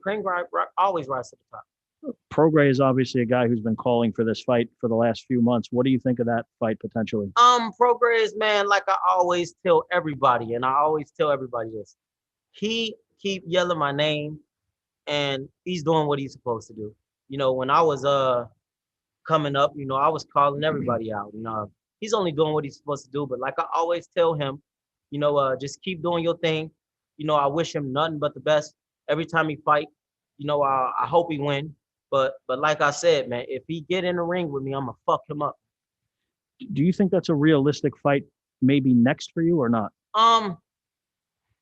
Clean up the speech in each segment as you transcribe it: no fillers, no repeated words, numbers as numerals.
Cream always rise to the top. Prograis is obviously a guy who's been calling for this fight for the last few months. What do you think of that fight potentially? Progress, man, like I always tell everybody, and I always tell everybody this. He keep yelling my name, and he's doing what he's supposed to do. When I was coming up, I was calling everybody out. He's only doing what he's supposed to do. But like I always tell him, just keep doing your thing. I wish him nothing but the best every time he fight. I hope he win. But like I said, man, if he get in the ring with me, I'm gonna fuck him up. Do you think that's a realistic fight maybe next for you or not?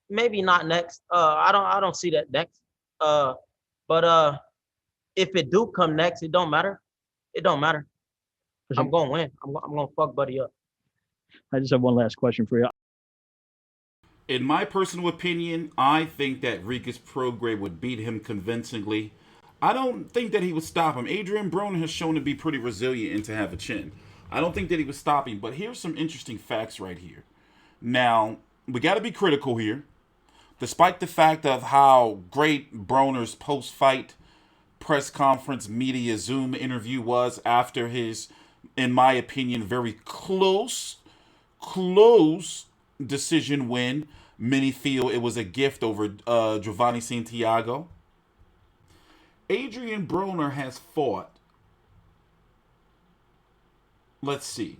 Maybe not next. I don't see that next. But if it do come next, it don't matter. It don't matter. I'm gonna win. I'm gonna fuck Buddy up. I just have one last question for you. In my personal opinion, I think that Rikus Prograis would beat him convincingly. I don't think that he would stop him. Adrien Broner has shown to be pretty resilient and to have a chin. I don't think that he would stop him, but here's some interesting facts right here. Now, we got to be critical here. Despite the fact of how great Broner's post-fight press conference media Zoom interview was after his, in my opinion, very close decision win. Many feel it was a gift over Jovanie Santiago. Adrien Broner has fought, let's see,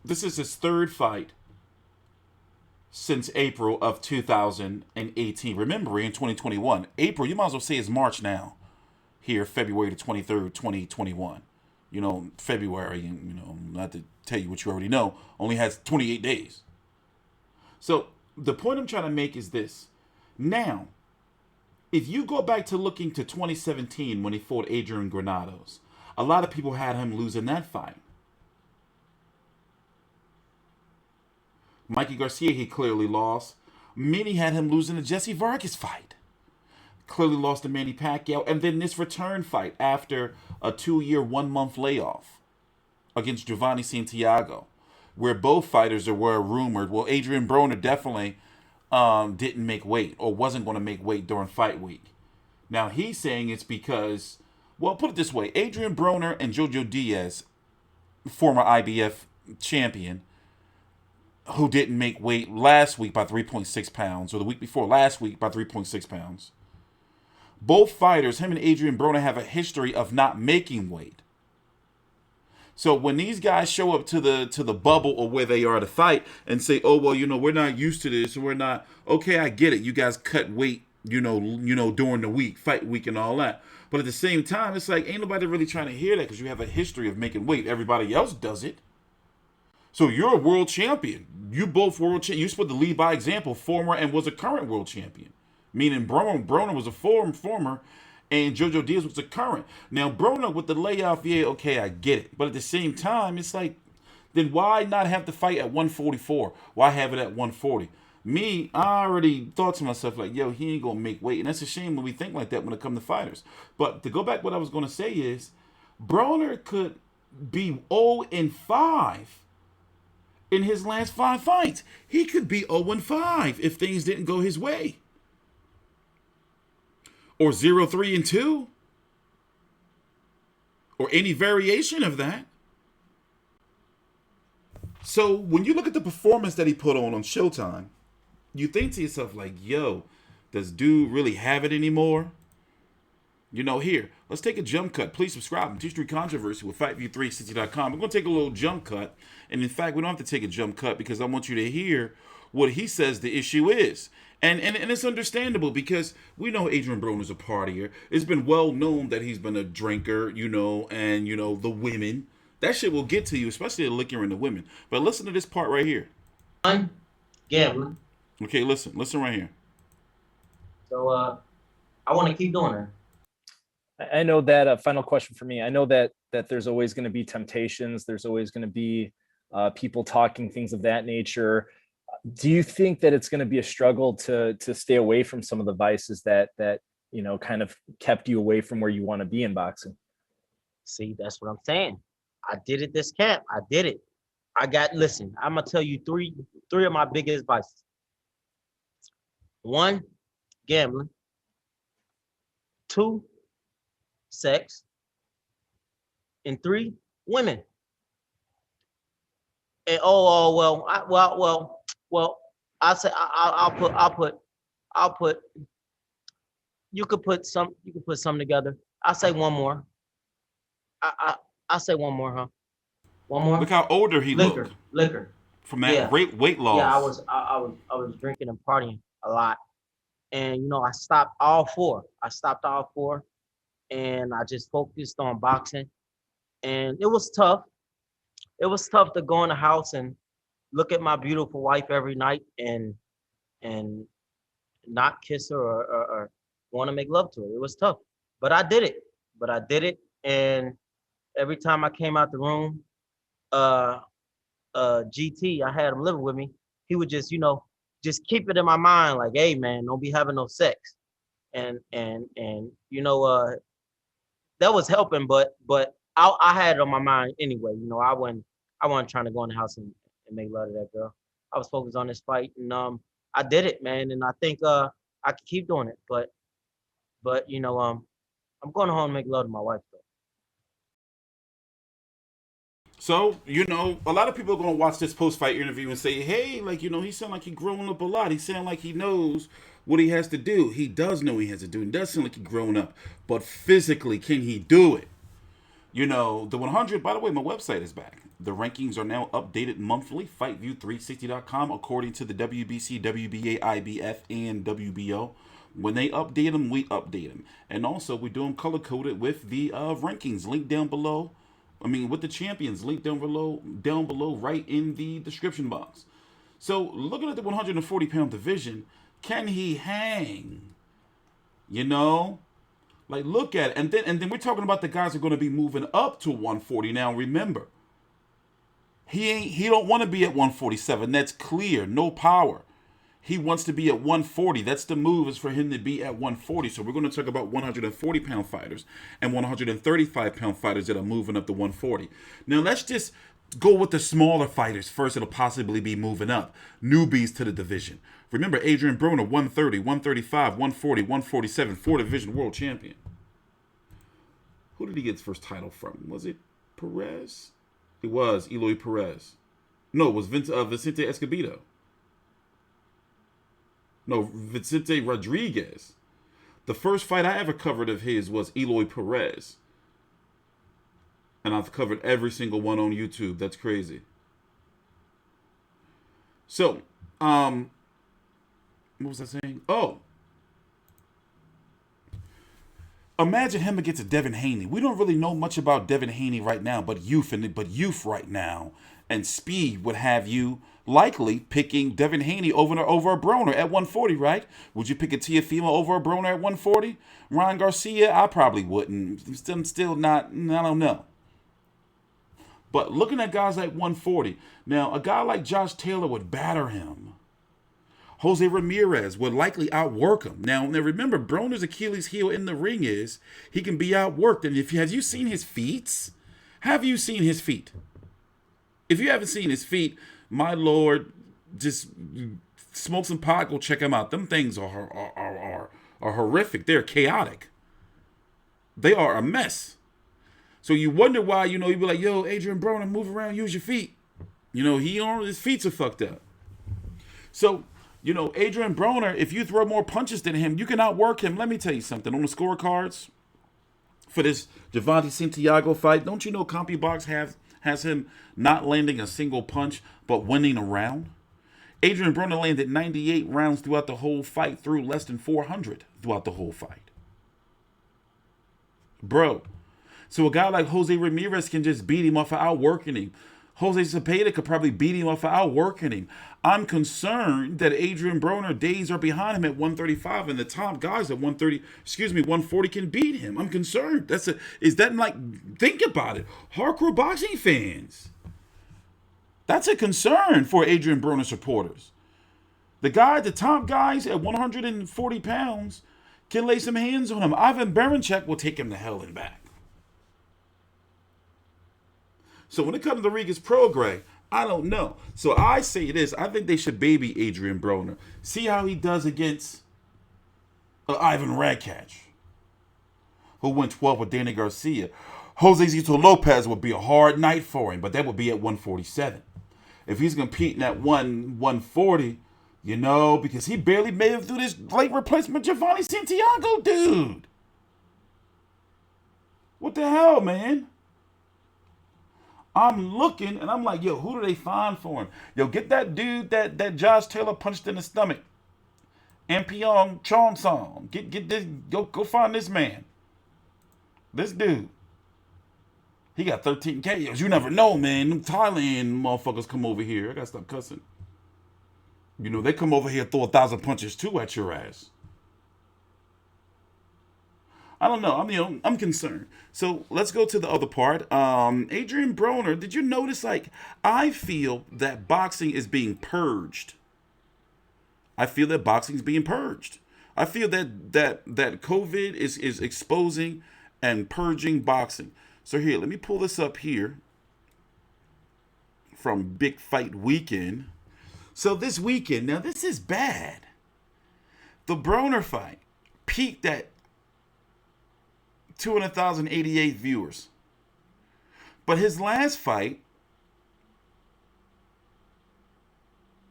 this is his third fight since April of 2018. Remember, in 2021. April, you might as well say it's March now. Here, February the 23rd, 2021. February, not to tell you what you already know, only has 28 days. So, the point I'm trying to make is this. Now, if you go back to looking to 2017 when he fought Adrian Granados, a lot of people had him losing that fight. Mikey Garcia, he clearly lost. Many had him losing the Jesse Vargas fight. Clearly lost to Manny Pacquiao. And then this return fight after a 2-year, 1-month layoff against Jovanie Santiago, where both fighters were rumored. Well, Adrien Broner definitely didn't make weight or wasn't going to make weight during fight week. Now, he's saying it's because, well, put it this way. Adrien Broner and Jojo Diaz, former IBF champion, who didn't make weight last week by 3.6 pounds, or the week before last week by 3.6 pounds. Both fighters, him and Adrien Broner, have a history of not making weight. So when these guys show up to the bubble or where they are to fight and say, oh, well, we're not used to this, we're not, okay, I get it. You guys cut weight, during the week, fight week and all that. But at the same time, it's like, ain't nobody really trying to hear that because you have a history of making weight. Everybody else does it. So you're a world champion. You both world champion. You're supposed to lead by example, former and was a current world champion. Meaning Broner was a former, and Jojo Diaz was a current. Now, Broner with the layoff, yeah, okay, I get it. But at the same time, it's like, then why not have the fight at 144? Why have it at 140? Me, I already thought to myself, like, yo, he ain't going to make weight. And that's a shame when we think like that when it comes to fighters. But to go back, what I was going to say is, Broner could be 0-5 in his last 5 fights. He could be 0-5 if things didn't go his way. Or 0-3-2. Or any variation of that. So when you look at the performance that he put on Showtime, you think to yourself like, yo, does dude really have it anymore? Here, let's take a jump cut. Please subscribe to TstreeT Controversy with FightView360.com. We're going to take a little jump cut. And in fact, we don't have to take a jump cut because I want you to hear what he says the issue is. And it's understandable because we know Adrien Broner's a partier. It's been well known that he's been a drinker, and, the women. That shit will get to you, especially the liquor and the women. But listen to this part right here. Gambling. Okay, listen right here. So I want to keep doing it. I know that final question for me. I know that there's always going to be temptations. There's always going to be people talking, things of that nature. Do you think that it's going to be a struggle to stay away from some of the vices that kind of kept you away from where you want to be in boxing? See, that's what I'm saying. I did it this camp. I did it. Listen, I'm going to tell you three of my biggest vices. 1, gambling. 2, sex, and 3, women. And well, I say I'll put. You could put some. You could put some together. I'll say one more. I say one more, huh? One Look more. how older he looked Liquor. from that Yeah, great weight yeah. loss. I was drinking and partying a lot, and I stopped all four. And I just focused on boxing, and it was tough. It was tough to go in the house and look at my beautiful wife every night and not kiss her or want to make love to her. It was tough, but I did it. And every time I came out the room, uh, GT, I had him living with me. He would just keep it in my mind, like, hey man, don't be having no sex. And that was helping, but I had it on my mind anyway. I wasn't trying to go in the house and make love to that girl. I was focused on this fight, and I did it, man. And I think I could keep doing it, but I'm going home and make love to my wife though. So, a lot of people are going to watch this post-fight interview and say, hey, he sound like he grown up a lot. He sound like he knows what he has to do. He does know he has to do. He does sound like he grown up. But physically, can he do it? The 100, by the way, my website is back. The rankings are now updated monthly. FightView360.com, according to the WBC, WBA, IBF, and WBO. When they update them, we update them. And also, we do them color-coded with the rankings. Link down below. With the champions, link down below, right in the description box. So, looking at the 140-pound division, can he hang? Look at it. And then we're talking about the guys who are going to be moving up to 140. Now, remember, he don't want to be at 147. That's clear. No power. He wants to be at 140. That's the move, is for him to be at 140. So we're going to talk about 140-pound fighters and 135-pound fighters that are moving up to 140. Now, let's just go with the smaller fighters first that'll possibly be moving up. Newbies to the division. Remember, Adrien Broner, 130, 135, 140, 147, 4-division world champion. Who did he get his first title from? Was it Perez? It was Eloy Perez. No, it was Vicente Escobedo. No, Vicente Rodriguez. The first fight I ever covered of his was Eloy Perez. And I've covered every single one on YouTube. That's crazy. So, what was I saying? Oh. Imagine him against Devin Haney. We don't really know much about Devin Haney right now, but youth right now and speed would have you likely picking Devin Haney over a Broner at 140, right? Would you pick a Teofimo over a Broner at 140? Ryan Garcia, I probably wouldn't. I'm still not, I don't know. But looking at guys like 140, now a guy like Josh Taylor would batter him. Jose Ramirez would likely outwork him. Now remember, Broner's Achilles heel in the ring is he can be outworked. And have you seen his feet? Have you seen his feet? If you haven't seen his feet, my lord, just smoke some pot, go check them out. Them things are horrific. They're chaotic. They are a mess. So you wonder why, you'd be like, yo, Adrien Broner, move around, use your feet. His feet are fucked up. So, Adrien Broner, if you throw more punches than him, you can outwork him. Let me tell you something. On the scorecards for this Jovanie Santiago fight, don't you know CompuBox has him not landing a single punch, but winning a round? Adrien Broner landed 98 rounds throughout the whole fight, threw less than 400 throughout the whole fight. Bro. So a guy like Jose Ramirez can just beat him off of outworking him. Jose Cepeda could probably beat him off of outworking him. I'm concerned that Adrien Broner days are behind him at 135, and the top guys at 140 can beat him. I'm concerned. Think about it. Hardcore boxing fans. That's a concern for Adrien Broner supporters. The top guys at 140 pounds can lay some hands on him. Ivan Barancek will take him to hell and back. So when it comes to Rodriguez Prograis, I don't know. So I say this. I think they should baby Adrien Broner. See how he does against Ivan Radkach. who went 12 with Danny Garcia. Jose Zito Lopez would be a hard night for him, but that would be at 147. If he's competing at 140, you know, because he barely made it through this late replacement Jovanie Santiago, dude. What the hell, man? I'm looking, and I'm like, yo, who do they find for him? Yo, get that dude that Josh Taylor punched in the stomach. Ampion Chong Song. Get this, go find this man. This dude. He got 13 KOs. You never know, man. Them Thailand motherfuckers come over here. I gotta stop cussing. You know, they come over here, throw 1,000 punches too at your ass. I don't know. I'm concerned. So let's go to the other part. Adrien Broner, did you notice, like, I feel that boxing is being purged. I feel that boxing is being purged. I feel that COVID is exposing and purging boxing. So here, let me pull this up here from Big Fight Weekend. So this weekend, now this is bad. The Broner fight peaked at 200,088 viewers. But his last fight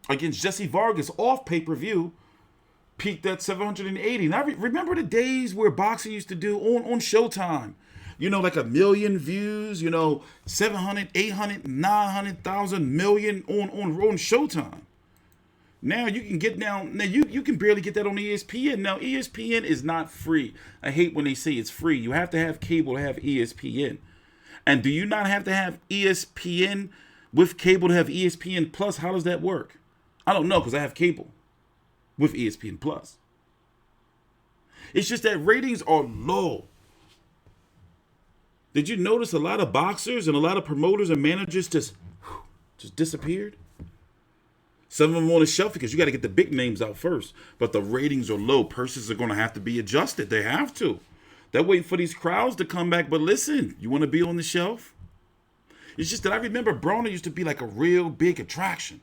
against Jesse Vargas off pay-per-view peaked at 780. Now remember the days where boxing used to do on Showtime, you know, like 1 million views, you know, 700, 800, 900,000 million on Showtime. Now you can get down. Now you can barely get that on ESPN. Now ESPN is not free. I hate when they say it's free. You have to have cable to have ESPN. And do you not have to have ESPN with cable to have ESPN Plus? How does that work? I don't know, because I have cable with ESPN Plus. It's just that ratings are low. Did you notice a lot of boxers and a lot of promoters and managers just disappeared? Some of them on the shelf because you got to get the big names out first. But the ratings are low. Purses are going to have to be adjusted. They have to. They're waiting for these crowds to come back. But listen, you want to be on the shelf? It's just that I remember Broner used to be like a real big attraction.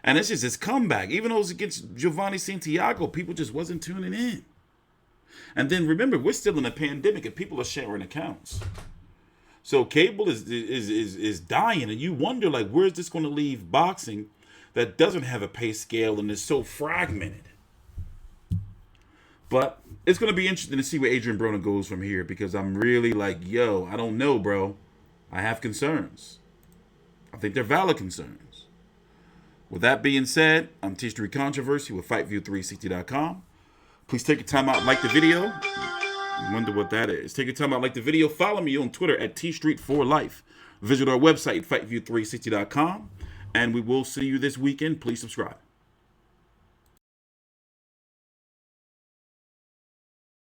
And it's just his comeback. Even though it was against Jovanie Santiago, people just wasn't tuning in. And then remember, we're still in a pandemic and people are sharing accounts. So cable is dying. And you wonder, like, where's this going to leave boxing that doesn't have a pay scale and is so fragmented? But it's going to be interesting to see where Adrien Broner goes from here, because I'm really like, yo, I don't know, bro. I have concerns. I think they're valid concerns. With that being said, I'm TstreeT Controversy with FightView360.com. Please take your time out and like the video. I wonder what that is. Take your time out and like the video. Follow me on Twitter at TstreeT4Life. Visit our website, FightView360.com. And we will see you this weekend. Please subscribe.